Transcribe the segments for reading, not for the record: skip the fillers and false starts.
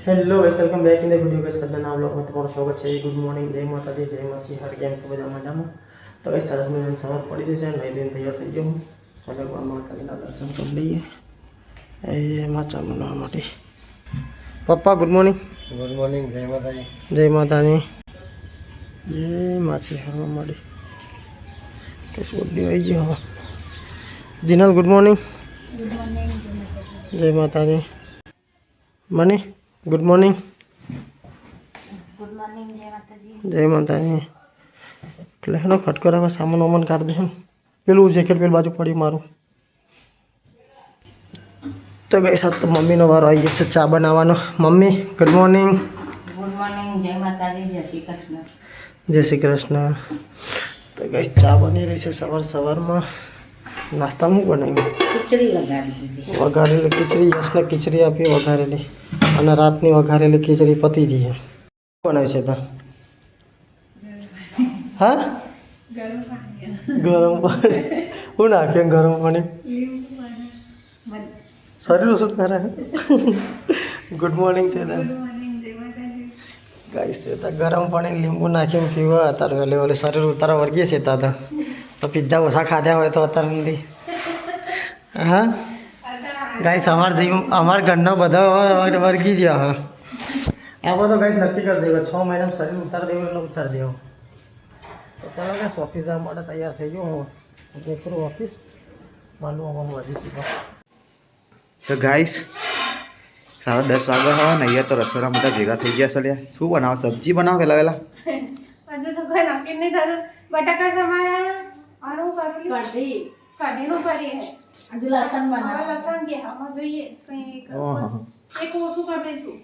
Hello guys welcome back in the video के साथ नाम लोग में તમારું સ્વાગત છે. ગુડ મોર્નિંગ, જય માતાજી, જય માછી, હર કેમ છો બધા મજામાં? તો ગાइस સરસ મજાની સવાર પડી જશે, નહીં દિન તૈયાર થઈ ગયો હું. ચાલો ગોળ માતાજીના દર્શન કરી લઈએ. એ માચા મનવા માટે પપ્પા ગુડ મોર્નિંગ. ગુડ મોર્નિંગ, જય માતાજી. જય માતાજી. જય માછી હરવા માંડી કે સુધી આવી ગયો હવે. Jinal good morning. Good morning. જય માતાજી. Money good morning. Good morning. જય માતાજી. જય માતાજી. એટલે હેનો ખટકો રાખવા સામાન વામાન કાઢી દે. પેલું જેકેટ પેલી બાજુ પડ્યું મારું. તો ગઈ સાત તો મમ્મીનો વારો આવી ગયો છે ચા બનાવવાનો. Mummy good morning. Good morning. જય માતાજી. જય શ્રી કૃષ્ણ. જય શ્રી કૃષ્ણ. તો ગઈ ચા બની રહી છે સવારમાં. નાસ્તામાં શું બનાવ્યું? ખીચડી વઘારી દીધી. વઘારેલી ખીચડી. યશને ખીચડી આપી વઘારેલી, અને રાતની વઘારેલી ખીચડી પતી જઈ છે. બનાવ્યું છે ત્યાં? હા, ગરમ પાણી. હું નાખ્યું ગરમ પાણી? શરીર શું કરે? ગુડ મોર્નિંગ છે ગાઈસ. ગરમ પાણી લીંબુ નાખીને પીવા. અત્યારે વહેલે વહેલે શરીર ઉતારા વર્ગીએ છે ત્યાં તો પિઝા ઓછા ખાધા હોય તો અત્યારે નથી. હા ગાઈસ, અમારા ઘરના બધા વર્ગી ગયા. હા, આ બધો ગાઈસ નક્કી કરી દેવો. 6 મહિનામાં શરીર ઉતાર દેવું એટલે ઉતાર દેવો. તો ચાલો ગાઈસ, ઓફિસ જવા માટે તૈયાર થઈ ગયો હું. જયપુર ઓફિસ માલું અમારું હજી શીખો. તો ગાઈસ 10:30 વાગે હોય ને, અહીંયા તો રસોડા બધા ભેગા થઈ ગયા છે. શું બનાવો? સબ્જી બનાવો પેલા હજુ તો કોઈ નક્કી નહીં થતું. બટાકા સમારા આનું કરું કઢીનું કરીએ. હજુ લસણ હવે બનાવો. લસણ કે આમાં જોઈએ કંઈક એક ઓછું કરી દઈશું.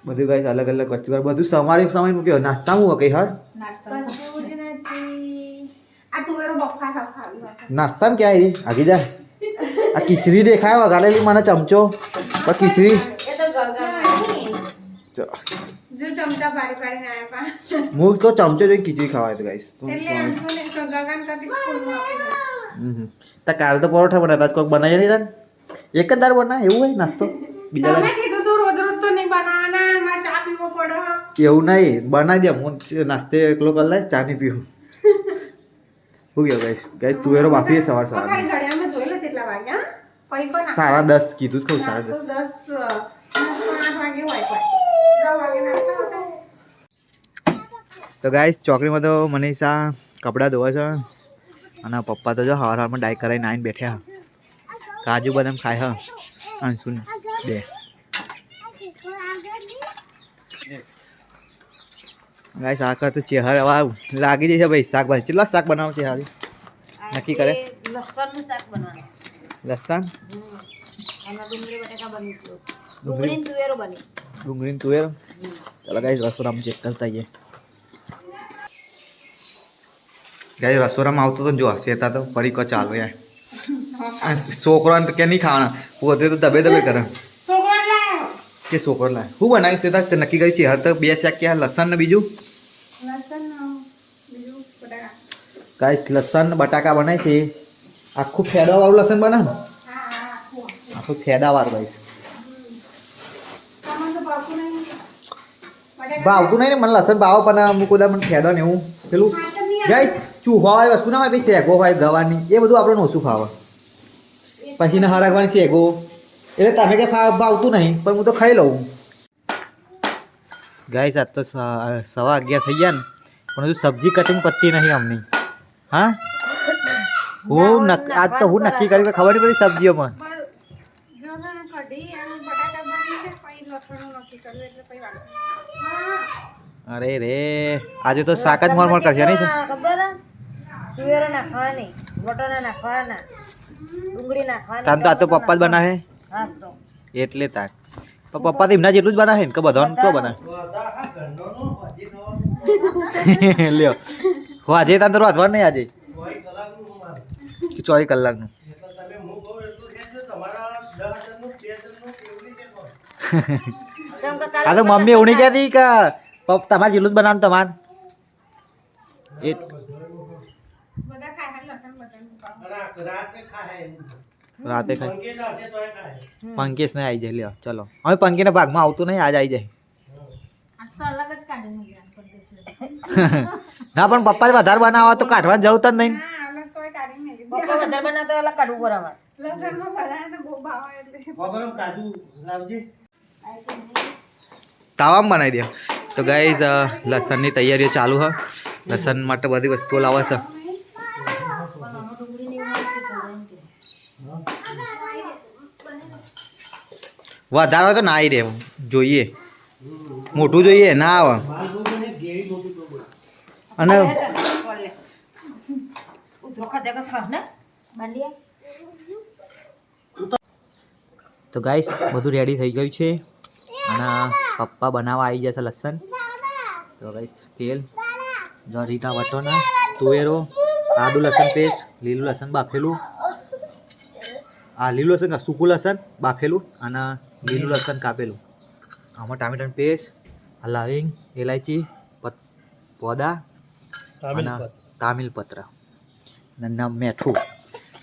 બધું ગાઈસ અલગ અલગ વસ્તુ બધું સમય મૂક્યો. નાસ્તા હું કઈ હા નાસ્તો કશું જ નથી. આ તુવેરો બફા ખાવી વાત. નાસ્તામાં ક્યાં આવી આગી જા. આ ખીચડી દેખાય વગાડેલી મને ચમચો. પણ ખીચડી એ તો ગળગળ. જો ચમચા પારી પારીને આયા પા. હું તો ચમચો જોઈને ખીચડી ખવાય તો ગાઈસ. એટલે આમ છો ને તો ગગન કરતી સ્કૂલમાં આપી તા કાલ તો પરોઠા બનાવતા કોઈક બનાવી નહીં તાન એક જ દાર બનાવે એવું હોય નાસ્તો બીજા તમે કીધું તું રોજ રોજ તો નહીં બનાવવાના, મારે ચા પીવો પડે. એવું નહીં બનાવી દે. હું નાસ્તે એકલો કરી લે, ચા નહીં પીવું. શું કહ્યું ગાઈસ તુવેરો બાફીએ સવાર ખાલી ઘડિયાળમાં જોઈ લો કેટલા વાગ્યા. પછી કોઈ ના 10:30 કીધું જ કહું 10:30. 8 વાગે હોય કોઈ 10 વાગે નાસ્તા હતા. તો ગાઈસ ચોકડીમાં તો મનીષા કપડાં ધોવા છે, અને પપ્પા તો જો હવારમાં ડાય કરાવીને આવીને બેઠ્યા. કાજુ બદામ ખાય હા અંશુને બે. ગાઈસ આ કર તો ચહેરા લાગી જશે ભાઈ. શાકભાજી કેટલા શાક બનાવો છે હારી નક્કી કરે? લસણનું શાક બનાવવાનું. લસણ, એમાં ડુંગળી બટાકા બની ગયું. ડુંગળી ને તુવેરો બની. ડુંગળી તુવેર. ચાલો ગાઈસ રસોડામાં ચેક કરતા આવીએ. ગાઈસ રસોડામાં આવતો તો જો શેતા તો ફરી કો ચાલો યાર. છોકરાને તો કે નહીં ખાવાના, પોતે તો દબે દબે કરે છોકરો લાયો કે છોકરો લાય. શું બનાવ્યું શેતા નક્કી કરી છે? હર તો 2 શાક ક્યાં લસણ ને બીજું લસણ બીજું બટાકા. ગાઈસ લસણ ને બટાકા બનાય છે. આખું ફેડા વાળું લસણ બનાવે. આખું ફેડા વાળું ગાઈસ. સામાન તો ભાવતું નહીં. ભાવતું નહીં ને મને લસણ ભાવ, પણ અમુક બધા મને ફેદો ને એવું પેલું ગાઈસ ચૂહા વાળી વસ્તુ ના હોય ભાઈ, શેગો હોય ગવાની એ બધું આપણને ઓછું ખાવા. પછી ને હરાગવાની શેગો એટલે તમે કે ભાવતું નહીં, પણ હું તો ખાઈ લઉં. ગાઈસ આજ તો 11:15 થઈ ગયા ને, પણ હજુ સબ્જી કટિંગ પત્તી નહીં અમની. હા આજ તો હું નક્કી કર્યું કે ખબર નહીં પડી સબ્જીઓમાં. જો ને કઢી અને બટાકા બની છે, પછી લસણનું નક્કી કર્યું એટલે પછી વાત. હા અરે રે આજે તો શાક જ મોરમોર કરશે નહીં? ખબર હે? તુવેરો નાખવાની, બટાકા નાખવાના, ડુંગળી નાખવાની. તાન તો આ તો પપ્પા જ બનાવે હાસ તો એટલે તાર. પણ પપ્પા તો એમના જેટલું જ બનાવે ને કે બધાનું તો બનાવે? લ્યો હો આજે તાન તો વાંધવા નહીં. આજે 24 કલાકનું. આ તો મમ્મી એવું નહીં કહેતી કે તમારે જેટલું જ બનાવવાનું તમારે. બધા ખાય લસણ બટાકા. રાતે ખાઈ પંકેશ ને આવી જાય લ્યો ચલો હવે પંકીના ભાગમાં આવતું નહીં આજ આવી જાય આ તો અલગ જ કાઢી મૂક્યા પરદેશ. ના પણ પપ્પા વધારે બનાવવા તો કાઢવા જવું જ નહીં હા અલગ તોય કાઢી મેલી બપોર વધારે બનાવતો અલગ કાઢવું બરાબર. લસણમાં બધાને બહુ ભાવ એટલે તાવામાં બનાવી દે તો ગાઈઝ લસણની તૈયારીઓ ચાલુ હ લસણ માટે બધી વસ્તુઓ લાવે છે પણ આમાં ડુંગળી ને એવું મળશે તો એમ કે. વધારે હોય તો ના આવી રે જોઈએ મોટું જોઈએ ના આવે અને ઉતરો ખાધે કે ખા ને બાંડિયા. તો ગાઈસ બધું રેડી થઈ ગયું છે અને પપ્પા બનાવવા આવી જશે લસણ તો ગાઈસ તેલ જો રીટા વટોના તુવેરો આદુ લસણ પેસ્ટ લીલું લસણ બાફેલું લીલું લસણ સૂકું લસણ બાફેલું અને લીલું લસણ કાપેલું આમાં ટામેટાની પેસ્ટ લવિંગ એલાયચી પોદા અને તામિલ પત્ર અને મેઠું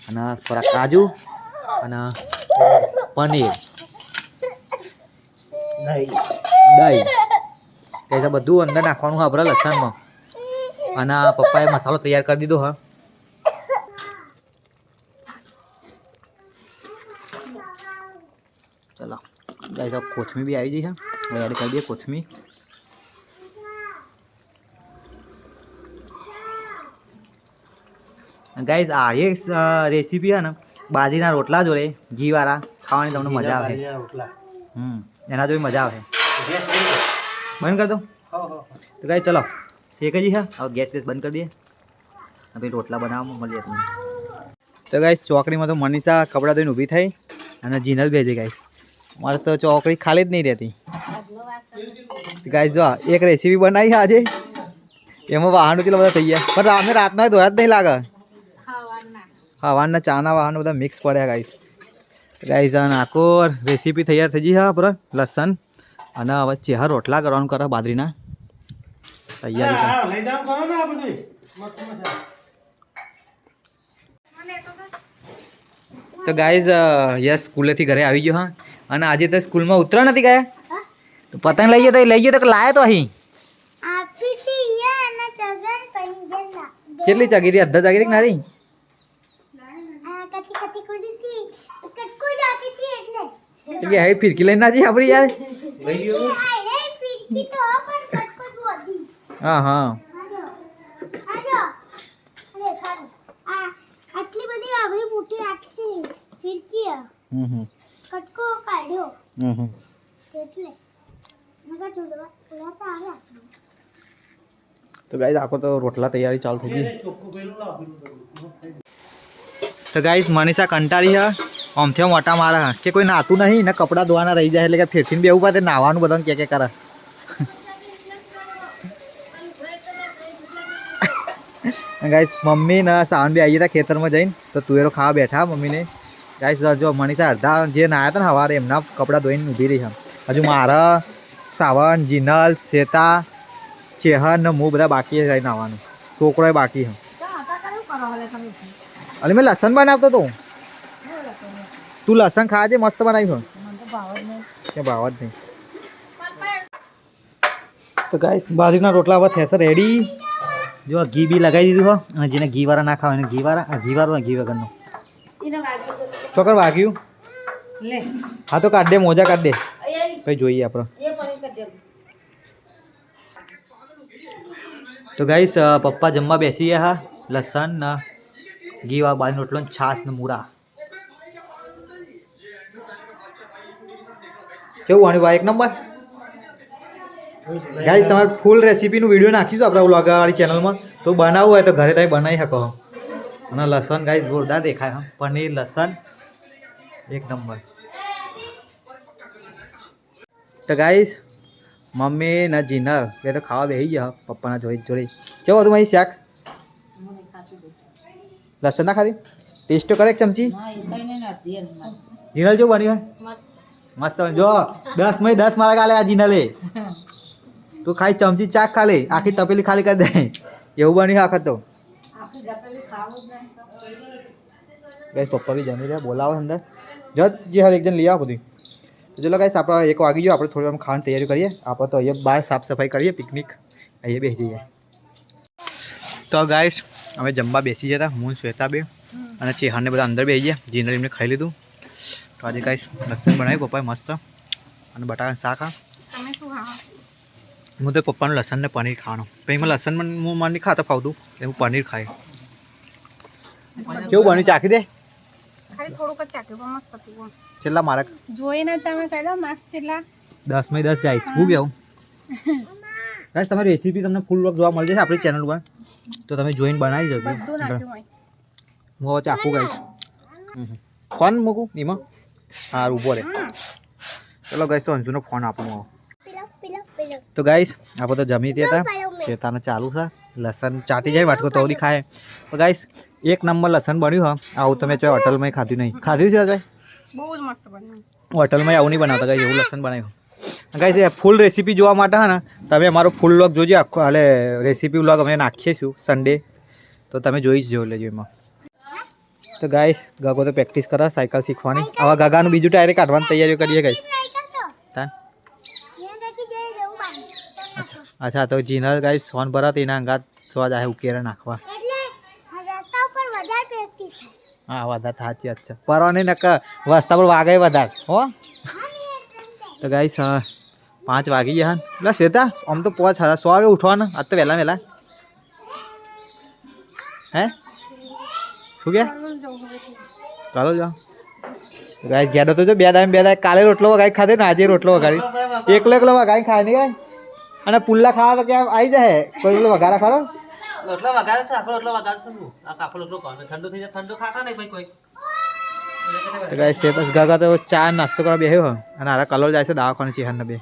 અને થોડા કાજુ અને પનીર દહીં એ બધું અંદર નાખવાનું હા આપણે લસણમાં અને પપ્પાએ મસાલો તૈયાર કરી દીધો હા ચલો ગાઈસ अब कोथमी भी आई जी है वो ऐड कर दिए कोथमी गाइस आ ये रेसिपी है ना बाजरीના રોટલા જોડે ઘી વાળા ખાવાની તમને મજા આવે એના જોડે મજા આવે બંધ कर दो तो गाइस चलो सेक जी है और गैस बेस बंद कर दिए अभी रोटला बनावવા મળીએ તમને તો ગાઈસ ચોકડીમાં તો મનીષા કપડાં ધોઈને ઊભી થઈ અને જીનલ ભેજે ગાઈસ મારે તો ચોકડી ખાલી જ નહીં રહેતી ગાઈસ જો એક રેસીપી બનાવી આજે એમાં વાહનો ચેલા બધા થઈ ગયા પણ અમે રાતના ધોયા જ નહીં લાગે હવાના ચાના વાહનો બધા મિક્સ પડ્યા ગાઈસ ગાઈસ અને આખો રેસીપી તૈયાર થઈ ગઈ હા પર લસણ અને હવે ચેહર રોટલા કરવાનું કરે બાજરીના તૈયારી તો ગાઈઝ યસ સ્કૂલેથી ઘરે આવી ગયો હા અને આજે તો સ્કૂલમાં ઉતરા નથી ગયા તો પતંગ લઈ ગયો તો લાયા તો અહીં કેટલી ચગી હતી અડધા ચગી હતી કે નારી એટલે હે ફિરકી લઈને ના જઈએ આપણી યાર હા હા આટલી બધી આવડી મોટી આખી ફિરકી કટકો કાઢ્યો એટલે મગા જોડવા ઓલા આવ્યા તો ગાઈસ આખો તો રોટલા તૈયારી ચાલુ થઈ ગઈ તો ગાઈસ મનીષા કંટાળી હા આમથી મોટા મારા કે કોઈ નાતું નહીં ને કપડાં ધોવાના રહી જાય એટલે કે ફેરફીને બેવું પડે નાવાનું બધાને કે કરે ગાઈસ મમ્મી ને સાવન બી આવી હતા ખેતરમાં જઈને તો તુવેરો ખાવા બેઠા મમ્મીને ગાઈસ જો મનીષા અડધા જે નાયા હતા ને સવારે એમના કપડાં ધોઈને ઊભી રહી છે હજુ મારા સાવન જીનલ શ્વેતા ચેહન ને હું બધા બાકી છે નાવાનું છોકરો બાકી છે અલે મેં લસણ બનાવતો તો તું લસણ ખાજે મસ્ત બનાવ્યું કે ભાવ જ નહીં તો ગાઈસ બાજરીના રોટલા હવે થશે રેડી જો ઘી બી લગાવી દીધું હો અને જેને ઘી વાળા ના ખાવા એને ઘી વાળું ઘી વગરનું ચોકર વાગ્યું હા તો કાઢ દે મોજા કાઢ દે કઈ જોઈએ આપણે તો ગાઈસ પપ્પા જમવા બેસી ગયા હા લસણ ને ઘી વાળા બાજરીનો રોટલો છાશ ને મૂળા કેવું આની ભાઈ એક નંબર ગાઈસ તમારે ફૂલ રેસીપીનું વિડીયો નાખીશું આપણા વ્લોગવાળી ચેનલમાં તો બનાવવું હોય તો ઘરે તમે બનાવી શકો અને લસણ ગાઈસ જોરદાર દેખાય હા પનીર લસણ એક નંબર તો ગાઈસ મમ્મી ના જીનર બે તો ખાવા બેસી ગયા પપ્પાના જોડે કેવું હતું મારી શાક લસણ ના ખાધી ટેસ્ટ તો કરે એક ચમચી જીનલ જેવું બન્યું મસ્ત જો 10 માં 10 મારા ગાલે આ જીનલે તું ખાઈ ચમચી ચાક ખાલી આખી તપેલી ખાલી કરી દે એવું બન્યું આખત તો ગાઈસ પપ્પા બી જમી રહ્યા બોલાવો અંદર જે હર એક જણ લઈ આવો બધી ચલો ગાઈસ આપણે 1 વાગી ગયો આપણે થોડી વાર ખાવાની તૈયારી કરીએ આપણે તો અહીંયા બહાર સાફ સફાઈ કરીએ પિકનિક અહીંયા બેસી જઈએ તો ગાઈસ અમે જમવા બેસી ગયા હતા હું શ્વેતા બે અને ચેહાનને બધા અંદર બેસી ગયા જીનર એમને ખાઈ લીધું તો આજે ગાઈસ લસણ બનાવ્યું પપ્પાએ મસ્ત અને બટાકાનું શાક તમે શું ખાવા હું તો પપ્પાનું લસણ ને પનીર ખાવાનું પછી એમાં લસણ હું મને નહીં ખાતો ફાવતું એટલે હું પનીર ખાય કેવું બન્યું ચાખી દે ખાલી થોડુંક જ ચાટ્યું પણ મસ્ત હતું પણ છેલ્લા માર્ક જોઈને તમે કહી દો માર્ક્સ કેટલા 10/10 ગાઈસ હું કેવું ગાઈસ તમારી રેસીપી તમને ફૂલ વ્લોગ જોવા મળી જશે આપણી ચેનલ પર તો તમે જોઈને બનાવી જજો બધું નાખ્યું હોય હું હવે ચાખું ગાઈસ ફોન મૂકું એમાં હા ઊભો રહે ચલો ગાઈસ તો અંશુનો ફોન આપું હું તો ગાઈસ આપણે તો જમી ત્યાં હતા શેતાને ચાલુ છે લસણ ચાટી જાય વાટકો તોડી ખાય તો ગાઈસ 1 નંબર લસણ બન્યું હા આવું તમે ચાહે હોટલમાં ખાધું નહીં ખાધું છે અજય બહુ જ મસ્ત બન્યું હોટલમાં આવું નહીં બનાવતા ગાઈસ એવું લસણ બનાવ્યું ગાઈસ એ ફૂલ રેસીપી જોવા માટે હા ને તમે અમારો ફૂલ વ્લોગ જોજો આખો હાલે રેસીપી વ્લોગ અમે નાખીશું સન્ડે તો તમે જોઈ જ જો લેજો એમાં તો ગાઈસ ગગો તો પ્રેક્ટિસ કરે સાયકલ શીખવાની હવે ગગાનું બીજું ટાયરે કાઢવાની તૈયારીઓ કરીએ ગાઈસ અચ્છા તો જીનર ગાઈસ સોન ભરા એના અંગાત સ્વાદ આવે ઉકેરા નાખવા હા વધારે સાચી વાત છે પરવાની નક વસ્તા પર વાગે વધારે હો તો ગાઈસ 5 વાગી ગયા એટલે શ્વેતા આમ તો 100 વાગે ઉઠવાના આજ તો વહેલા હે શું કે ચાલો જાઓ ગાઈસ ગેડો તો જો બે દાય કાલે રોટલો વગાઈ ખાધે ને આજે રોટલો વગાડી એકલો વગાઈ ખાય નહીં ગાય અને પુલ્લા ખાવા તો ક્યાં આવી જાય કોઈ પેલો વઘારા ખારો રોટલો વગાડે છે આપણો રોટલો વગાડે છે આ કાફો રોટલો કોણ ઠંડુ થઈ જાય ઠંડુ ખાતા નહીં ભાઈ કોઈ તો ગાઈસ સેતસ ગાગા તો ચા નાસ્તો કરવા બેહ્યો અને આરા કલર જાય છે દવાખાને ચેહન ને બે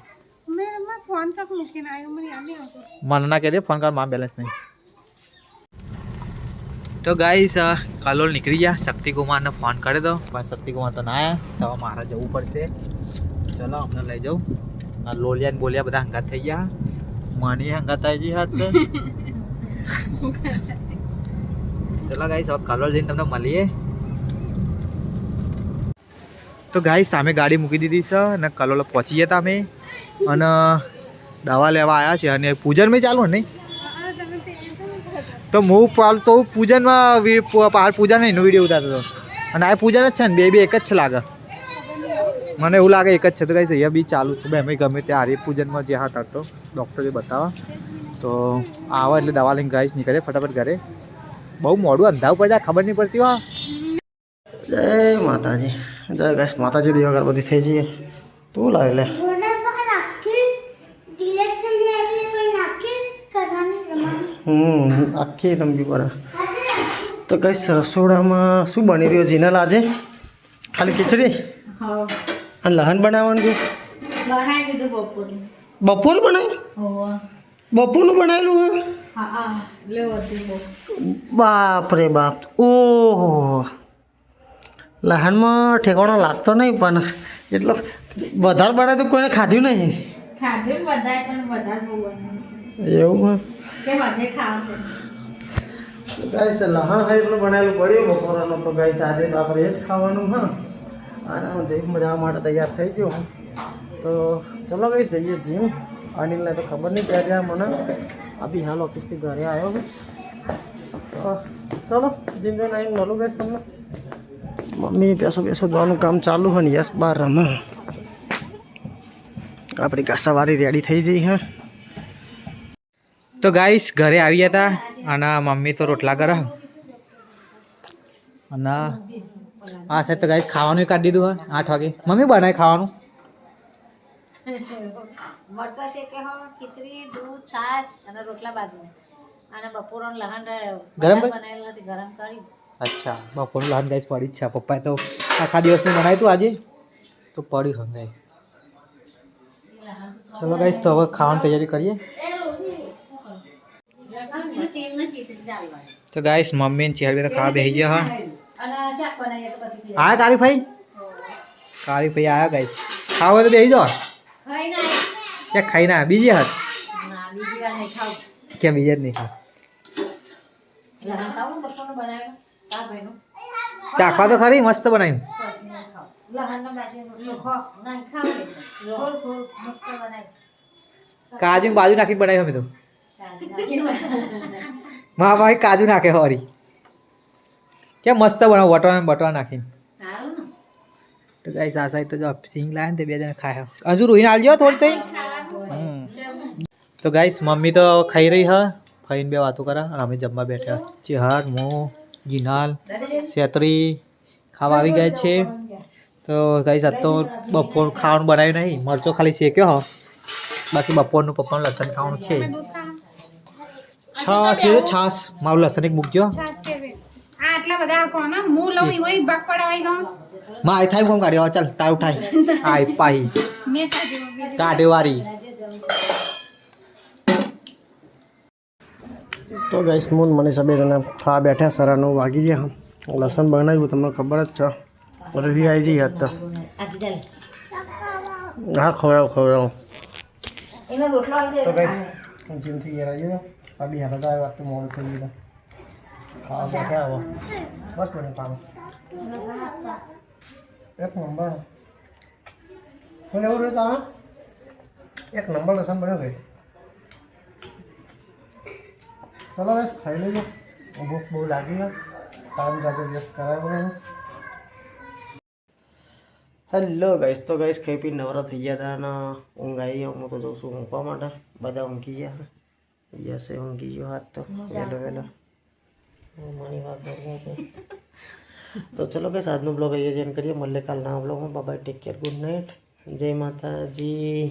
મેં ફોન તક મૂકીને આવ્યો મને યાદ નહીં આવતું મને ના કહી દે ફોન કર માં બેલેન્સ નહીં તો ગાઈસ કલોલ નીકળી ગયા શક્તિકુમારને ફોન કરી દો પણ શક્તિકુમાર તો ના આવ્યા તો મારે જવું પડશે ચલો અમને લઈ જાઉં આ લોલિયા ને બોલિયા બધા હંગાત થઈ ગયા માની હંગાત આવી ગઈ હાથ ચલો ગાઈસ હવે કલોલ જઈને તમને મળીએ તો ગાઈસ સામે ગાડી મૂકી દીધી છે અને કલોલ પહોંચી ગયા હતા અમે અને દવા લેવા આવ્યા છે અને પૂજન મેં ચાલુ નહીં તો હું તો પૂજનમાં પૂજન એનો વિડીયો ઉતારતો હતો અને આ પૂજન જ છે ને બે એક જ છે લાગે મને એવું લાગે એક જ છે તો ગાઈસ અહીંયા બી ચાલુ છે બે ગમે ત્યાં આર્ય પૂજનમાં જે હાથ હતો ડૉક્ટરે બતાવવા તો આવા એટલે દવા લઈને ગાઈસ નીકળે ફટાફટ ઘરે બહુ મોડું અંધાવું પડી જાય ખબર નહીં પડતી હો જય માતાજી જય ગાઈસ માતાજી દેવા ગણપતિ થઈ જઈએ તું લાવી લે આખી રમવી પડે તો ગાઈસ રસોડામાં શું બની રહ્યું જીનલ આજે ખાલી ખીચડી અને લહન બનાવવાનું છે બપોર બનાવ્યું બપોરનું બનાવેલું બાપ રે બાપ ઓહો લહનમાં ઠેકાણો લાગતો નહીં પણ એટલો વધારે બનાવે તો કોઈને ખાધું નહીં એવું ગાઈસ લહણ હોય એટલું બનાવેલું પડ્યું બપોરનો તો ગાઈસ આજે આપણે એ જ ખાવાનું હા અને જીમ જવા માટે તૈયાર થઈ ગયો હું તો ચલો ભાઈ જઈએ જીમ અનિલને તો ખબર નહીં ક્યાં મને અભી હાલ ઓફિસથી ઘરે આવ્યો તો ચલો જીમ જઈને આવીને મળું ગાઈસ તમને મમ્મી પેસો જવાનું કામ ચાલુ હોય ને યસ બાર રમે આપણી કાસાવાળી રેડી થઈ જઈ હા તો ગાઈસ ઘરે આવી હતા અને મમ્મી તો રોટલા કરે અને હા સાહેબ તો ગાઈસ ખાવાનું કાઢી દીધું હા 8 વાગે મમ્મી બનાવે ખાવાનું મરચા શેકે હો ખીચડી દૂધ છાશ અને રોટલા બાજુ અને બપોરનો લહણ ગરમ બનાવેલું નથી ગરમ કરી અચ્છા બપોરનું લહણ ગાઈસ પડી જ છે પપ્પાએ તો આખા દિવસનું બનાવ્યું હતું આજે તો પડ્યું હવે ગાઈસ ચલો ગાઈસ તો હવે ખાવાની તૈયારી કરીએ તો ગાઈસ મમ્મી ને ચેહર બે તો ખાવા બેસી ગયા હા કાળી ભાઈ આયા ગાઈસ ખાવ તો બેસી જાઓ ક્યાં ખાઈ ના બીજી હાથ ક્યાં બીજા જ નહીં ખા ચાખવા તો ખરી મસ્ત બનાવીને લહણનો બાજુ રોટલો ખો નહીં ખાવ થોડું થોડું મસ્ત બનાવી કાજુ ને બાજુ નાખીને બનાવી અમે તો કાજુ મારા ભાઈ કાજુ નાખે હવારી કેમ મસ્ત બનાવો વટવા બટવા નાખીને સારું ને તો ગાઈસ આ સાઈડ તો જો સિંગ લાવે ને તે બે જણ ખાય હજુ રોહીને આલજો થોડી થઈ તો ગાઈસ મમ્મી તો ખાઈ રહી હ ફઈને બે વાતો કરે અને અમે જમવા બેઠા ચિહાર મો જીનાલ શેતરી ખાવા આવી ગયા છે તો ગાઈસ આજ તો બપોર ખાવાનું બનાવ્યું નહીં મરચો ખાલી શેક્યો હ બાકી બપોરનું પપ્પાનું લસણ ખાવાનું છે દૂધ ખાવા છાસ પીજો છાસ મારું લસણ એક મૂકજો છાસ છે બે આ આટલા બધા કોણ હું લઉં એમાં ભાગ પડાવાઈ ગયો માં આઈ થાય કોમ કાઢ્યો ચાલ તારું થાય આઈ પાઈ મેં ખાધું બીજું કાઢેવારી તો ગાઈસ મૂન મને સબે જણા ખાવા બેઠા 9:30 વાગી ગયા લસણ બનાવ્યું તમને ખબર જ છે રહી આવી જઈ હાથ તો આખી ચાલે હા ખવડાવો એનો રોટલો આવી તો દે ગાઈસ જીમથી ઘેર આવી ગયો અભી હાલ આવ્યો આટલું મોડું થઈ ગયું ખાવા બેઠા આવો બસ મને પામ એક નંબર મને એવું રહેતા એક નંબર લસણ બન્યો ભાઈ ચલો બસ ખાઈ લેજો ભૂખ બહુ લાગી છે કામ જાતે વ્યસ્ત કરાવ્યો હેલો ગાઈસ તો ગાઈસ ખાઈ પી નવરા થઈ ગયા હતા અને ઊંઘ આવી હું તો જઉં છું ઊંઘવા માટે બધા ઊંઘી ગયા યસે ઊંઘી ગયો હાથ તો વહેલો મારી વાત તો ચલો ગાઈસ આજનો બ્લોગ અહીંયા જ એન્ડ કરીએ મળીએ કાલના બ્લોગમાં bye take care good night જય માતાજી